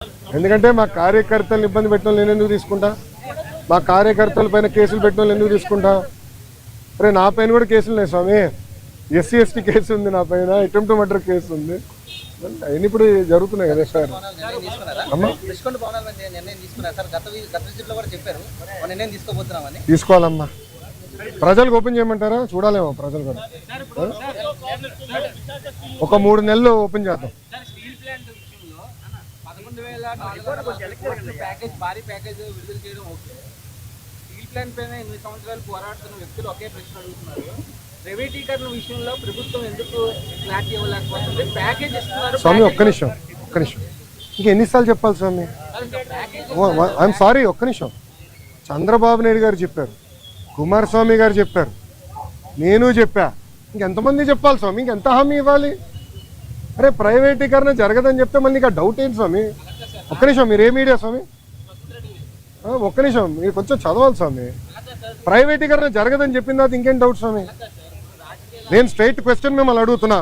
ఎందుకంటే మా కార్యకర్తలను ఇబ్బంది పెట్టడం నేను ఎందుకు తీసుకుంటా, మా కార్యకర్తల పైన కేసులు పెట్టడం నేను ఎందుకు తీసుకుంటా. అరే నా పైన కూడా కేసులు ఉన్నాయి స్వామి, ఎస్సీ ఎస్టీ కేసు ఉంది, నా పైన అటెంప్ట్ మర్డర్ కేసు ఉంది, అవన్నీ ఇప్పుడు జరుగుతున్నాయి కదా సార్. తీసుకోవాలమ్మా, ప్రజలకు ఓపెన్ చేయమంటారా, చూడాలేమో ప్రజలు కూడా. ఒక 3 నెలలు ఓపెన్ చేద్దాం. భారీ ప్యాకేజ్ విడుదల చేయడం ఓకే. స్టీల్ ప్లాంట్ పైన 8 సంవత్సరాలు పోరాడుతున్న వ్యక్తులు ఒకే ప్రశ్న అడుగుతున్నారు. ప్రైవేటీకరణ విషయంలో ప్రభుత్వం ఎందుకు క్లారిటీ ఇవ్వలేకపోతుంది? ప్యాకేజ్ ఇస్తున్నారు స్వామి. ఒక్క నిమిషం ఇంకా ఎన్నిసార్లు చెప్పాలి స్వామి? ఐఎమ్ సారీ, ఒక్క నిమిషం. చంద్రబాబు నాయుడు గారు చెప్పారు, కుమారస్వామి గారు చెప్పారు, నేను చెప్పా, ఇంకెంతమంది చెప్పాలి స్వామి? ఇంకెంత హామీ ఇవ్వాలి? అరే ప్రైవేటీకరణ జరగదని చెప్తే మళ్ళీ ఇంకా డౌట్ ఏంటి స్వామి? ఒక్క నిమిషం, మీరు ఏ మీడియా స్వామి? ఒక్క నిమిషం, మీరు కొంచెం చదవాలి స్వామి. ప్రైవేటీకరణ జరగదని చెప్పిన తర్వాత ఇంకేం డౌట్ స్వామి? నేను స్ట్రైట్ క్వశ్చన్ మిమ్మల్ని అడుగుతున్నా.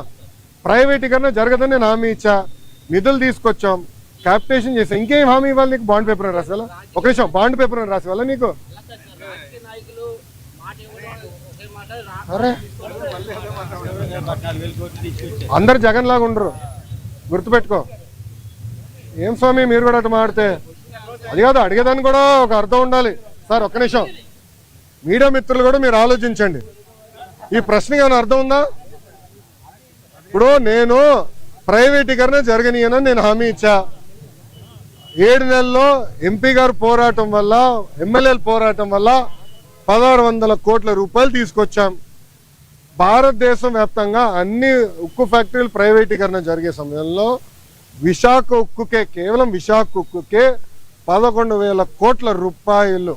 ప్రైవేటీకరణ జరగదని నేను హామీ ఇచ్చా, నిధులు తీసుకొచ్చాం, క్యాపిటేషన్ చేసాం, ఇంకేం హామీ ఇవ్వాలి నీకు? బాండ్ పేపర్ రాసేవాళ్ళ? ఒక నిమిషం, బాండ్ పేపర్ రాసేవాళ్ళ నీకు? అరే అందరు జగన్ లాగా ఉండరు, గుర్తుపెట్టుకో. ఏం స్వామి మీరు కూడా అటు మాడితే? అది కాదు, అడిగేదాన్ని కూడా ఒక అర్థం ఉండాలి సార్. ఒక్క నిమిషం, మీడియా మిత్రులు కూడా మీరు ఆలోచించండి. ఈ ప్రశ్నకి ఏమైనా అర్థం ఉందా? ఇప్పుడు నేను ప్రైవేటీకరణ జరగనీయనని నేను హామీ ఇచ్చా. 7 నెలల్లో ఎంపీ గారు పోరాటం వల్ల, ఎమ్మెల్యేల పోరాటం వల్ల 1600 కోట్ల రూపాయలు తీసుకొచ్చాం. భారతదేశం వ్యాప్తంగా అన్ని ఉక్కు ఫ్యాక్టరీలు ప్రైవేటీకరణ జరిగే సమయంలో విశాఖ ఉక్కుకే, కేవలం విశాఖ ఉక్కుకే 11,000 కోట్ల రూపాయలు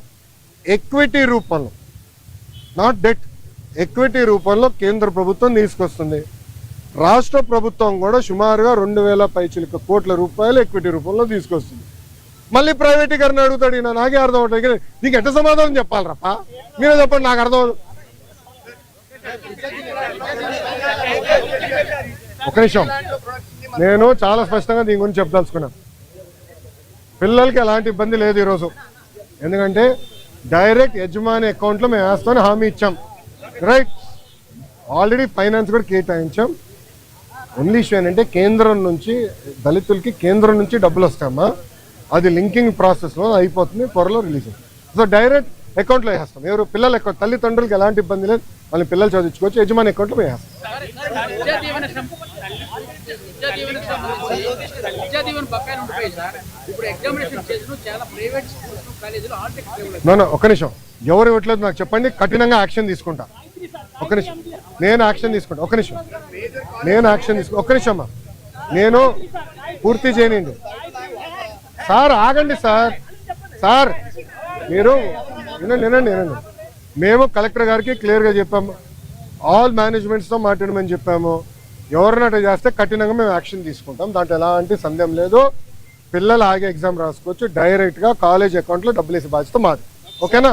ఎక్విటీ రూపంలో, నాట్ డెట్, ఎక్విటీ రూపంలో కేంద్ర ప్రభుత్వం తీసుకొస్తుంది. రాష్ట్ర ప్రభుత్వం కూడా సుమారుగా 2,000 పైచిలుక కోట్ల రూపాయలు ఎక్విటీ రూపంలో తీసుకొస్తుంది. మళ్ళీ ప్రైవేటీకరణ అడుగుతాడు. ఈయన నాకే అర్థం అవుతుంది, నీకు ఎట్ట సమాధానం చెప్పాలి రప్ప? మీరే చెప్పండి, నాకు అర్థం. ఒక నిమిషం, నేను చాలా స్పష్టంగా దీని గురించి చెప్పదలుచుకున్నాను. పిల్లలకి ఎలాంటి ఇబ్బంది లేదు ఈరోజు, ఎందుకంటే డైరెక్ట్ యజమాని అకౌంట్లో మేము వేస్తామని హామీ ఇచ్చాం. రైట్, ఆల్రెడీ ఫైనాన్స్ కూడా కేటాయించాం. ఓన్లీ ఇష్యూ ఏంటంటే కేంద్రం నుంచి దళితులకి కేంద్రం నుంచి డబ్బులు వస్తామా, అది లింకింగ్ ప్రాసెస్లో అయిపోతుంది, త్వరలో రిలీజ్ అవుతుంది. సో డైరెక్ట్ అకౌంట్లో వేస్తాం. ఎవరు పిల్లల అకౌంట్, తల్లిదండ్రులకి ఎలాంటి ఇబ్బంది లేదు, వాళ్ళని పిల్లలు చదివించుకోవచ్చు, యజమాని అకౌంట్లో వేస్తాం. ఒక నిమిషం, ఎవరు ఇవ్వట్లేదు నాకు చెప్పండి, కఠినంగా యాక్షన్ తీసుకుంటా. ఒక నిమిషం, నేను యాక్షన్ తీసుకుంటా. ఒక నిమిషం, నేను యాక్షన్ తీసుకుంటా. ఒక్క నిమిషం అమ్మా, నేను పూర్తి చేయనండి సార్. ఆగండి సార్. సార్ మీరు వినండి. మేము కలెక్టర్ గారికి క్లియర్గా చెప్పాము, ఆల్ మేనేజ్మెంట్స్తో మాట్లాడమని చెప్పాము. ఎవరిని అట్లా చేస్తే కఠినంగా మేము యాక్షన్ తీసుకుంటాం, దాంట్లో ఎలాంటి సందేహం లేదు. పిల్లలు ఆగే ఎగ్జామ్ రాసుకోవచ్చు, డైరెక్ట్గా కాలేజ్ అకౌంట్లో డబ్బులు వేసే బాధ్యత మాది. ఓకేనా?